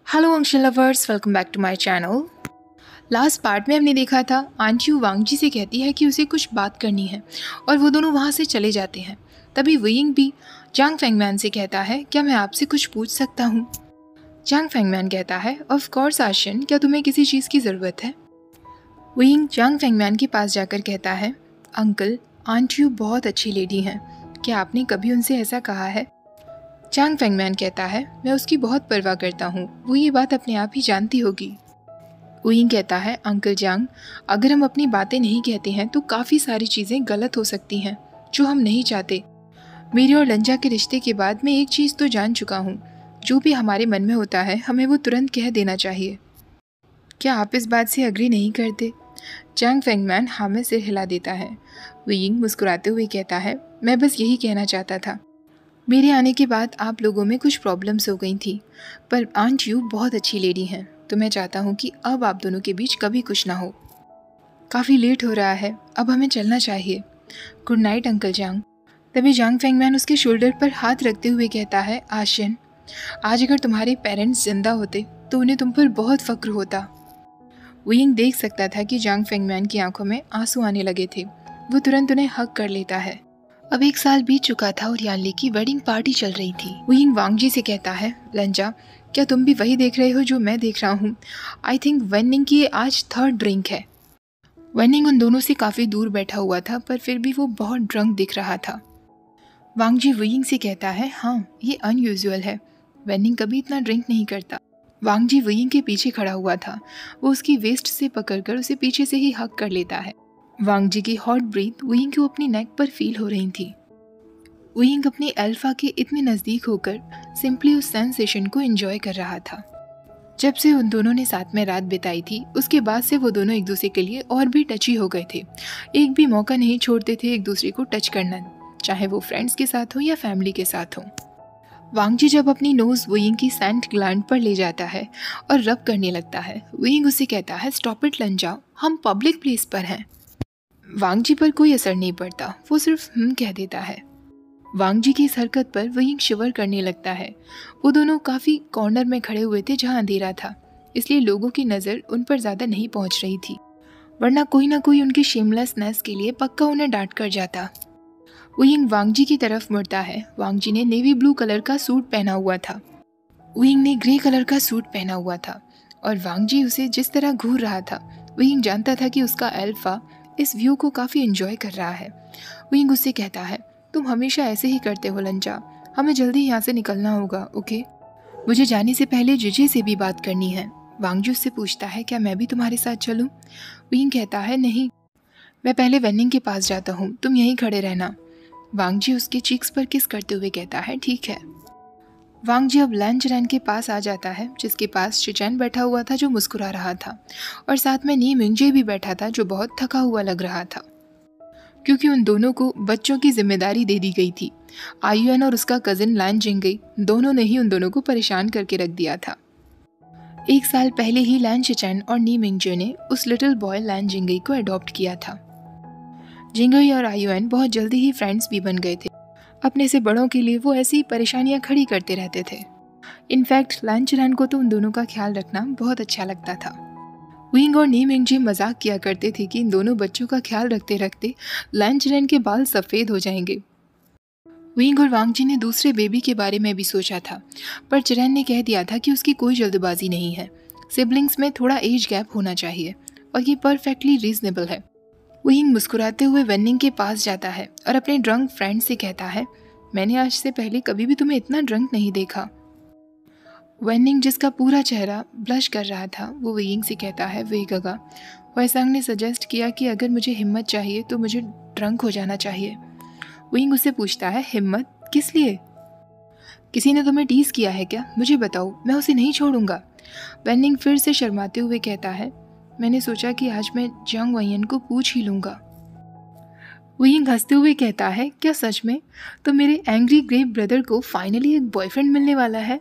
Hello अंशल lovers, welcome back to my channel. Last part में हमने देखा था आंटी वांग जी से कहती है कि उसे कुछ बात करनी है और वो दोनों वहाँ से चले जाते हैं। तभी वियिंग भी जांग फेंगमैन से कहता है, क्या मैं आपसे कुछ पूछ सकता हूँ? जांग फेंगमैन कहता है, ऑफ कोर्स आशियन, क्या तुम्हें किसी चीज़ की ज़रूरत है? वियिंग जांग फेंगमैन के पास जाकर कहता है, अंकल, आंटी यू बहुत अच्छी लेडी हैं, क्या आपने कभी उनसे ऐसा कहा है? जांग फेंगमैन कहता है, मैं उसकी बहुत परवाह करता हूँ, वो ये बात अपने आप ही जानती होगी। वियिंग कहता है, अंकल जांग, अगर हम अपनी बातें नहीं कहते हैं तो काफ़ी सारी चीज़ें गलत हो सकती हैं जो हम नहीं चाहते। मेरे और लंजा के रिश्ते के बाद मैं एक चीज़ तो जान चुका हूँ, जो भी हमारे मन में होता है हमें वो तुरंत कह देना चाहिए। क्या आप इस बात से अग्री नहीं करते? जांग फेंगमैन हाँ में सिर हिला देता है। वियिंग मुस्कुराते हुए कहता है, मैं बस यही कहना चाहता था। मेरे आने के बाद आप लोगों में कुछ प्रॉब्लम्स हो गई थी, पर आंट यू बहुत अच्छी लेडी हैं, तो मैं चाहता हूँ कि अब आप दोनों के बीच कभी कुछ ना हो। काफ़ी लेट हो रहा है, अब हमें चलना चाहिए। गुड नाइट अंकल जांग। तभी जांग फेंगमैन उसके शोल्डर पर हाथ रखते हुए कहता है, आशियन, आज अगर तुम्हारे पेरेंट्स जिंदा होते तो उन्हें तुम पर बहुत फक्र होता। वियिंग देख सकता था कि जांग फेंगमैन की आंखों में आंसू आने लगे थे। वो तुरंत उन्हें हग कर लेता है। अब 1 साल बीत चुका था और यानली की वेडिंग पार्टी चल रही थी। वियिंग वांग जी से कहता है, लंजा, क्या तुम भी वही देख रहे हो जो मैं देख रहा हूँ? आई थिंक वेनिंग की आज 3rd ड्रिंक है। वेनिंग उन दोनों से काफ़ी दूर बैठा हुआ था, पर फिर भी वो बहुत ड्रंक दिख रहा था। वांग जी वियिंग से कहता है, हाँ, ये अनयूजुअल है, वेनिंग कभी इतना ड्रिंक नहीं करता। वांग जी वियिंग के पीछे खड़ा हुआ था। वो उसकी वेस्ट से पकड़कर उसे पीछे से ही हक कर लेता है। वांग जी की हॉट ब्रीथ वियिंग को अपनी नेक पर फील हो रही थी। वियिंग अपने अल्फा के इतने नज़दीक होकर सिंपली उस सेंसेशन को एंजॉय कर रहा था। जब से उन दोनों ने साथ में रात बिताई थी, उसके बाद से वो दोनों एक दूसरे के लिए और भी टची हो गए थे। एक भी मौका नहीं छोड़ते थे एक दूसरे को टच करना, चाहे वो फ्रेंड्स के साथ हो या फैमिली के साथ हो। वांग जी जब अपनी नोज वियिंग की सेंट ग्लैंड पर ले जाता है और रब करने लगता है, वियिंग उसे कहता है, स्टॉप इट लंजा, हम पब्लिक प्लेस पर हैं। वांग जी पर कोई असर नहीं पड़ता, वो सिर्फ कह देता है। वांग जी की इस हरकत पर वियिंग शिवर करने लगता है। वो दोनों काफ़ी कॉर्नर में खड़े हुए थे जहाँ अंधेरा था, इसलिए लोगों की नज़र उन पर ज़्यादा नहीं पहुँच रही थी, वरना कोई ना कोई उनकी शेमलेसनेस के लिए पक्का उन्हें डांट कर जाता। वियिंग वांग जी की तरफ मुड़ता है। वांग जी ने नेवी ब्लू कलर का सूट पहना हुआ था, वियिंग ने ग्रे कलर का सूट पहना हुआ था, और वांग जी उसे जिस तरह घूर रहा था, वियिंग जानता था कि उसका अल्फा इस व्यू को काफ़ी एंजॉय कर रहा है। वियिंग उससे कहता है, तुम हमेशा ऐसे ही करते हो लंजा, हमें जल्दी यहाँ से निकलना होगा, ओके? मुझे जाने से पहले जिजे से भी बात करनी है। वांग जी उससे पूछता है, क्या मैं भी तुम्हारे साथ चलूँ? वियिंग कहता है, नहीं, मैं पहले वेनिंग के पास जाता हूँ, तुम यहीं खड़े रहना। वांग जी उसके चीक्स पर किस करते हुए कहता है, ठीक है। वांग जी अब लैंज रैन के पास आ जाता है, जिसके पास शिचैन बैठा हुआ था जो मुस्कुरा रहा था, और साथ में नी मिंगजे भी बैठा था जो बहुत थका हुआ लग रहा था, क्योंकि उन दोनों को बच्चों की जिम्मेदारी दे दी गई थी। आयुएन और उसका कजिन लैन जिंगई दोनों ने ही उन दोनों को परेशान करके रख दिया था। 1 साल पहले ही लैन शिचैन और नी मिंगजे ने उस लिटिल बॉय लैन जिंगई को अडॉप्ट किया था। जिंगई और आयुएन बहुत जल्दी ही फ्रेंड्स भी बन गए थे। अपने से बड़ों के लिए वो ऐसी परेशानियां खड़ी करते रहते थे। इनफैक्ट लैन चिरैन को तो उन दोनों का ख्याल रखना बहुत अच्छा लगता था। वियिंग और नी मिंगजी मजाक किया करते थे कि इन दोनों बच्चों का ख्याल रखते रखते लैन चिरैन के बाल सफ़ेद हो जाएंगे। वियिंग और वांग जी ने दूसरे बेबी के बारे में भी सोचा था, पर चिरैन ने कह दिया था कि उसकी कोई जल्दबाजी नहीं है, सिबलिंग्स में थोड़ा एज गैप होना चाहिए और ये परफेक्टली रीजनेबल है। वियिंग मुस्कुराते हुए वेनिंग के पास जाता है और अपने ड्रंक फ्रेंड से कहता है, मैंने आज से पहले कभी भी तुम्हें इतना ड्रंक नहीं देखा। वेनिंग, जिसका पूरा चेहरा ब्लश कर रहा था, वो वियिंग से कहता है, वे गगा, वैसांग ने सजेस्ट किया कि अगर मुझे हिम्मत चाहिए तो मुझे ड्रंक हो जाना चाहिए। वियिंग उससे पूछता है, हिम्मत किस लिए? किसी ने तुम्हें टीज किया है क्या? मुझे बताओ, मैं उसे नहीं छोड़ूंगा। वेनिंग फिर से शर्माते हुए कहता है, मैंने सोचा कि आज मैं जांग वैयन को पूछ ही लूंगा। वियिंग हंसते हुए कहता है, क्या सच में? तो मेरे एंग्री ग्रेव ब्रदर को फाइनली एक बॉयफ्रेंड मिलने वाला है?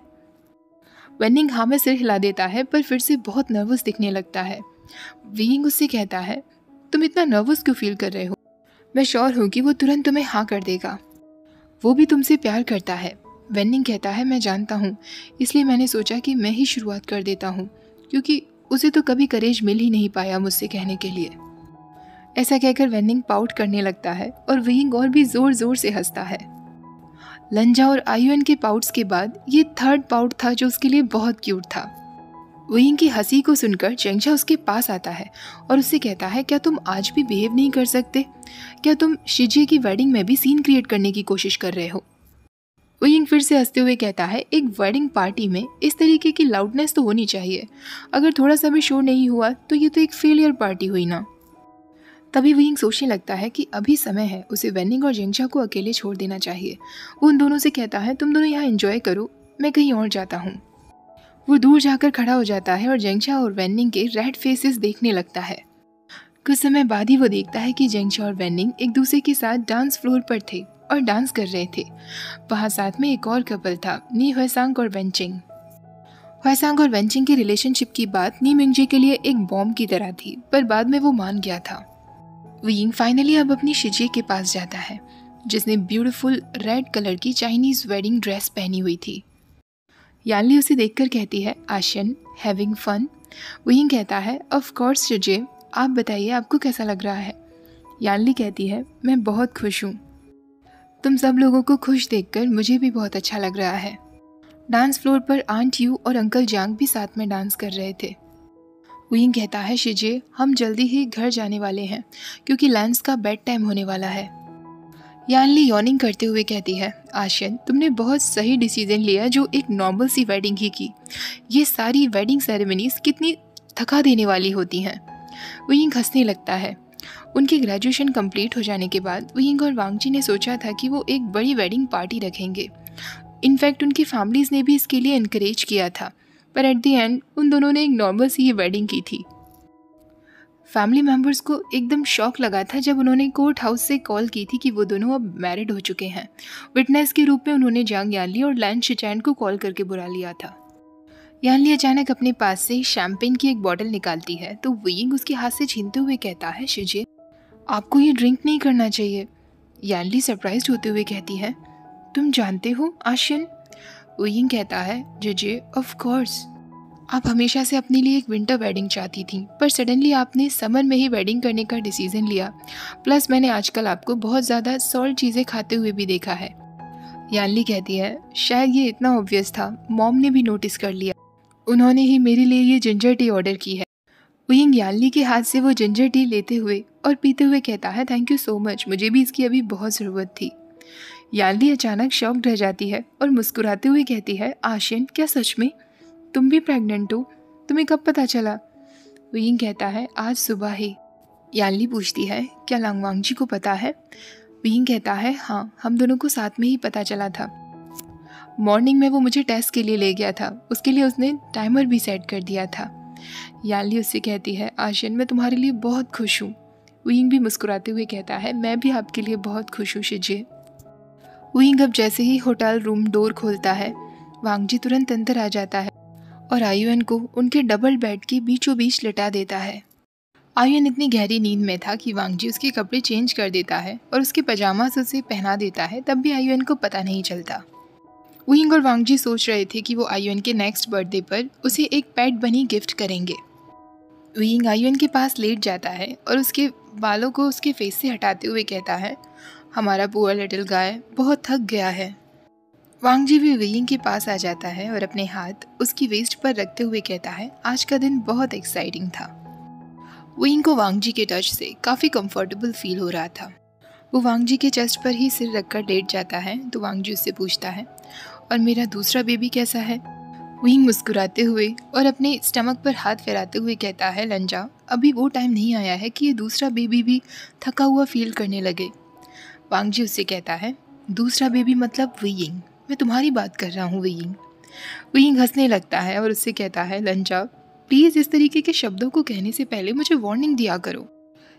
वेनिंग हाँ में सिर हिला देता है, पर फिर से बहुत नर्वस दिखने लगता है। वियिंग उससे कहता है, तुम इतना नर्वस क्यों फील कर रहे हो? मैं श्योर हूँ कि वो तुरंत तुम्हें हाँ कर देगा। वो भी तुमसे प्यार करता है, वेनिंग कहता है मैं जानता हूँ, इसलिए मैंने सोचा कि मैं ही शुरुआत कर देता हूँ, क्योंकि उसे तो कभी करेज मिल ही नहीं पाया मुझसे कहने के लिए। ऐसा कहकर वेनिंग पाउट करने लगता है और वियिंग और भी जोर जोर से हंसता है। लंजा और आयुन के पाउट्स के बाद ये थर्ड पाउट था जो उसके लिए बहुत क्यूट था। वियिंग की हंसी को सुनकर जेंगशा उसके पास आता है और उससे कहता है क्या तुम आज भी बिहेव नहीं कर सकते? क्या तुम शिजे की वेडिंग में भी सीन क्रिएट करने की कोशिश कर रहे हो? वियिंग फिर से हंसते हुए कहता है एक वेडिंग पार्टी में इस तरीके की लाउडनेस तो होनी चाहिए, अगर थोड़ा सा भी शोर नहीं हुआ तो ये तो एक फेलियर पार्टी हुई ना। तभी वियिंग सोचने लगता है कि अभी समय है, उसे वेनिंग और जेंगशा को अकेले छोड़ देना चाहिए। वो उन दोनों से कहता है तुम दोनों यहाँ एंजॉय करो, मैं कहीं और जाता हूँ। वो दूर जाकर खड़ा हो जाता है और जेंगशा और वेनिंग के रेड फेसेस देखने लगता है। कुछ समय बाद ही वो देखता है कि जेंगशा और वेनिंग एक दूसरे के साथ डांस फ्लोर पर थे और डांस कर रहे थे। वहाँ साथ में एक और कपल था, नी ह्वेसांग और वेनचिंग। ह्वेसांग और वेनचिंग के रिलेशनशिप की बात नी मिंगजे के लिए एक बॉम्ब की तरह थी, पर बाद में वो मान गया था। वियिंग फाइनली अब अपनी शिजे के पास जाता है, जिसने ब्यूटीफुल रेड कलर की चाइनीज वेडिंग ड्रेस पहनी हुई थी। यानली उसे देखकर कहती है आशियन हैविंग फन? वियिंग कहता है ऑफ कोर्स शिजे, आप बताइए आपको कैसा लग रहा है? यानली कहती है मैं बहुत खुश हूँ, तुम सब लोगों को खुश देखकर मुझे भी बहुत अच्छा लग रहा है। डांस फ्लोर पर आंट यू और अंकल जांग भी साथ में डांस कर रहे थे। वियिंग कहता है शिजे हम जल्दी ही घर जाने वाले हैं क्योंकि लैंस का बेड टाइम होने वाला है। यानली यॉर्निंग करते हुए कहती है आशियन तुमने बहुत सही डिसीजन लिया जो एक नॉर्मल सी वेडिंग ही की। ये सारी वेडिंग सेरेमनीज कितनी थका देने वाली होती हैं। वियिंग हंसने लगता है। उनकी ग्रेजुएशन कंप्लीट हो जाने के बाद वियिंग और वांगजी ने सोचा था कि वो एक बड़ी वेडिंग पार्टी रखेंगे। इनफैक्ट उनकी फैमिलीज ने भी इसके लिए इनकरेज किया था, पर एट द एंड उन दोनों ने एक नॉर्मल सी वेडिंग की थी। फैमिली मेंबर्स को एकदम शॉक लगा था जब उन्होंने कोर्ट हाउस से कॉल की थी कि वो दोनों अब मैरिड हो चुके हैं। विटनेस के रूप में उन्होंने जांग यानली और लैन शिचैन को कॉल करके बुला लिया था। यानली अचानक अपने पास से शैंपेन की एक बॉटल निकालती है तो वियिंग उसके हाथ से छीनते हुए कहता है शिजे आपको ये ड्रिंक नहीं करना चाहिए। यानली सरप्राइज्ड होते हुए कहती है तुम जानते हो आशियन? वियिंग कहता है जिजे ऑफ कोर्स, आप हमेशा से अपने लिए एक विंटर वेडिंग चाहती थी, पर सडनली आपने समर में ही वेडिंग करने का डिसीजन लिया। प्लस मैंने आजकल आपको बहुत ज़्यादा सॉल्ट चीज़ें खाते हुए भी देखा है। यानली कहती है शायद ये इतना ऑब्वियस था, मॉम ने भी नोटिस कर लिया, उन्होंने ही मेरे लिए ये जिंजर टी ऑर्डर की है। वियिंग यानली के हाथ से वो जिंजर टी लेते हुए और पीते हुए कहता है थैंक यू सो मच, मुझे भी इसकी अभी बहुत ज़रूरत थी। यानली अचानक शॉक्ड रह जाती है और मुस्कुराते हुए कहती है आशियन क्या सच में तुम भी प्रेग्नेंट हो? तुम्हें कब पता चला? वियिंग कहता है आज सुबह ही। यानली पूछती है क्या लांगवांगजी को पता है? वियिंग कहता है हाँ, हम दोनों को साथ में ही पता चला था। मॉर्निंग में वो मुझे टेस्ट के लिए ले गया था, उसके लिए उसने टाइमर भी सेट कर दिया था। यानली उससे कहती है आशियन मैं तुम्हारे लिए बहुत खुश हूँ। वियिंग भी मुस्कुराते हुए कहता है मैं भी आपके लिए बहुत खुश हूँ शिजे। वियिंग अब जैसे ही होटल रूम डोर खोलता है वांगजी तुरंत अंदर आ जाता है और आयुन को उनके डबल बेड के बीचों बीच लिटा देता है। आयुन इतनी गहरी नींद में था कि वांगजी उसके कपड़े चेंज कर देता है और उसके पजामा से उसे पहना देता है, तब भी आयुन को पता नहीं चलता। वियिंग और वांगजी सोच रहे थे कि वो आयुन के नेक्स्ट बर्थडे पर उसे एक पेट बनी गिफ्ट करेंगे। वियिंग आयुन के पास लेट जाता है और उसके बालों को उसके फेस से हटाते हुए कहता है हमारा पुअर लिटिल गाय बहुत थक गया है। वांगजी भी वियिंग के पास आ जाता है और अपने हाथ उसकी वेस्ट पर रखते हुए कहता है आज का दिन बहुत एक्साइटिंग था। वियिंग को वांगजी के टच से काफ़ी कंफर्टेबल फील हो रहा था। वो वांगजी के चेस्ट पर ही सिर रखकर लेट जाता है तो वांगजी उससे पूछता है और मेरा दूसरा बेबी कैसा है? वियिंग मुस्कुराते हुए और अपने स्टमक पर हाथ फैलाते हुए कहता है लंजा अभी वो टाइम नहीं आया है कि ये दूसरा बेबी भी थका हुआ फील करने लगे। वांगजी उससे कहता है दूसरा बेबी मतलब वियिंग, मैं तुम्हारी बात कर रहा हूँ वियिंग। वियिंग हंसने लगता है और उससे कहता है लंजा प्लीज़ इस तरीके के शब्दों को कहने से पहले मुझे वार्निंग दिया करो।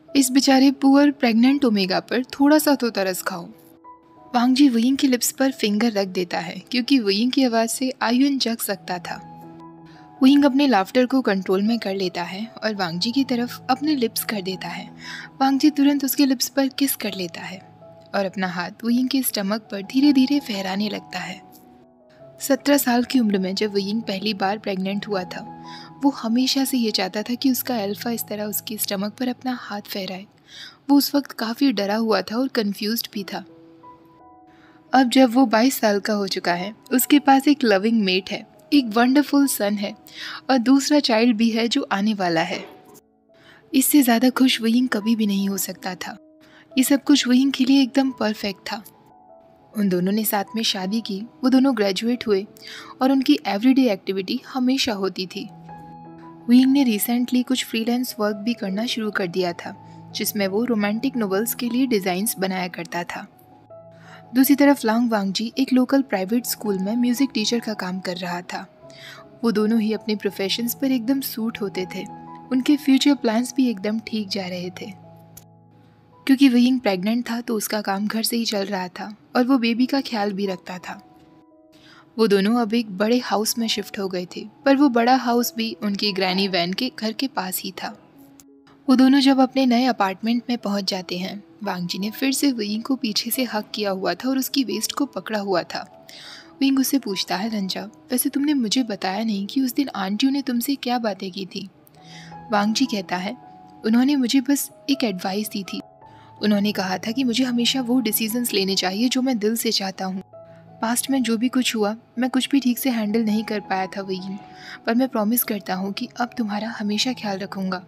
इस बेचारे पुअर प्रेग्नेंट ओमेगा पर थोड़ा सा तो तरस खाओ। वांगजी वियिंग की लिप्स पर फिंगर रख देता है क्योंकि वियिंग की आवाज़ से आयुन जग सकता था। वियिंग अपने लाफ्टर को कंट्रोल में कर लेता है और वांगजी की तरफ अपने लिप्स कर देता है। वांगजी तुरंत उसके लिप्स पर किस कर लेता है और अपना हाथ वियिंग के स्टमक पर धीरे धीरे फहराने लगता है। 17 साल की उम्र में जब वयिंग पहली बार प्रेग्नेंट हुआ था, वो हमेशा से ये चाहता था कि उसका अल्फा इस तरह उसके स्टमक पर अपना हाथ फहराए। वो उस वक्त काफ़ी डरा हुआ था और कंफ्यूज्ड भी था। अब जब वो 22 साल का हो चुका है, उसके पास एक लविंग मेट है, एक वंडरफुल सन है और दूसरा चाइल्ड भी है जो आने वाला है। इससे ज़्यादा खुश वयिंग कभी भी नहीं हो सकता था। ये सब कुछ वयिंग के लिए एकदम परफेक्ट था। उन दोनों ने साथ में शादी की, वो दोनों ग्रेजुएट हुए और उनकी एवरीडे एक्टिविटी हमेशा होती थी। वयिंग ने रिसेंटली कुछ फ्रीलांस वर्क भी करना शुरू कर दिया था, जिसमें वो रोमांटिक नॉवेल्स के लिए डिज़ाइंस बनाया करता था। दूसरी तरफ लांग वांगजी एक लोकल प्राइवेट स्कूल में म्यूज़िक टीचर का काम कर रहा था। वो दोनों ही अपने प्रोफेशंस पर एकदम सूट होते थे। उनके फ्यूचर प्लान्स भी एकदम ठीक जा रहे थे। क्योंकि वयिंग प्रेग्नेंट था तो उसका काम घर से ही चल रहा था और वो बेबी का ख्याल भी रखता था। वो दोनों अब एक बड़े हाउस में शिफ्ट हो गए थे, पर वो बड़ा हाउस भी उनकी ग्रैनी वैन के घर के पास ही था। वो दोनों जब अपने नए अपार्टमेंट में पहुंच जाते हैं, वांगजी ने फिर से वयिंग को पीछे से हक किया हुआ था और उसकी वेस्ट को पकड़ा हुआ था। वयिंग उससे पूछता है, रंजा, वैसे तुमने मुझे बताया नहीं कि उस दिन आंटियों ने तुमसे क्या बातें की थी। वांगजी कहता है, उन्होंने मुझे बस एक एडवाइस दी थी। उन्होंने कहा था कि मुझे हमेशा वो डिसीजंस लेने चाहिए जो मैं दिल से चाहता हूँ। पास्ट में जो भी कुछ हुआ, मैं कुछ भी ठीक से हैंडल नहीं कर पाया था वयिंग, पर मैं प्रॉमिस करता हूँ कि अब तुम्हारा हमेशा ख्याल रखूँगा।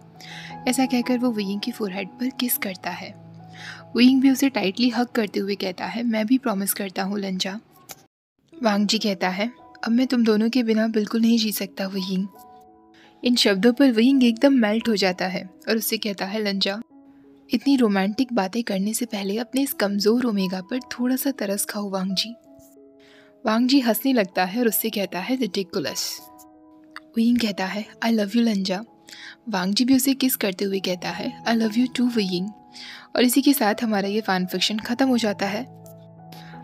ऐसा कहकर वो वयिंग की फोरहेड पर किस करता है। वयिंग भी उसे टाइटली हग करते हुए कहता है, मैं भी प्रॉमिस करता हूँ लंजा। वांगजी कहता है, अब मैं तुम दोनों के बिना बिल्कुल नहीं जी सकता वयिंग। इन शब्दों पर वयिंग एकदम मेल्ट हो जाता है और उससे कहता है, लंजा, इतनी रोमांटिक बातें करने से पहले अपने इस कमज़ोर ओमेगा पर थोड़ा सा तरस खाओ वांगजी। वांगजी हंसने लगता है और उससे कहता है, रिडिकुलस। वयिंग कहता है, आई लव यू लंजा। वांगजी भी उसे किस करते हुए कहता है, आई लव यू टू वयिंग। और इसी के साथ हमारा ये फ़ैन फिक्शन ख़त्म हो जाता है।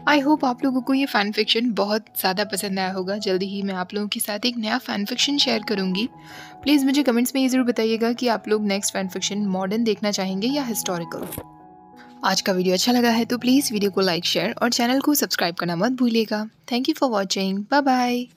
आई होप आप लोगों को ये फ़ैन फिक्शन बहुत ज़्यादा पसंद आया होगा। जल्दी ही मैं आप लोगों के साथ एक नया फ़ैन फिक्शन शेयर करूँगी। प्लीज़ मुझे कमेंट्स में ये ज़रूर बताइएगा कि आप लोग नेक्स्ट फ़ैन फिक्शन मॉडर्न देखना चाहेंगे या हिस्टोरिकल। आज का वीडियो अच्छा लगा है तो प्लीज़ वीडियो को लाइक, शेयर और चैनल को सब्सक्राइब करना मत भूलिएगा। Thank you for watching. Bye bye.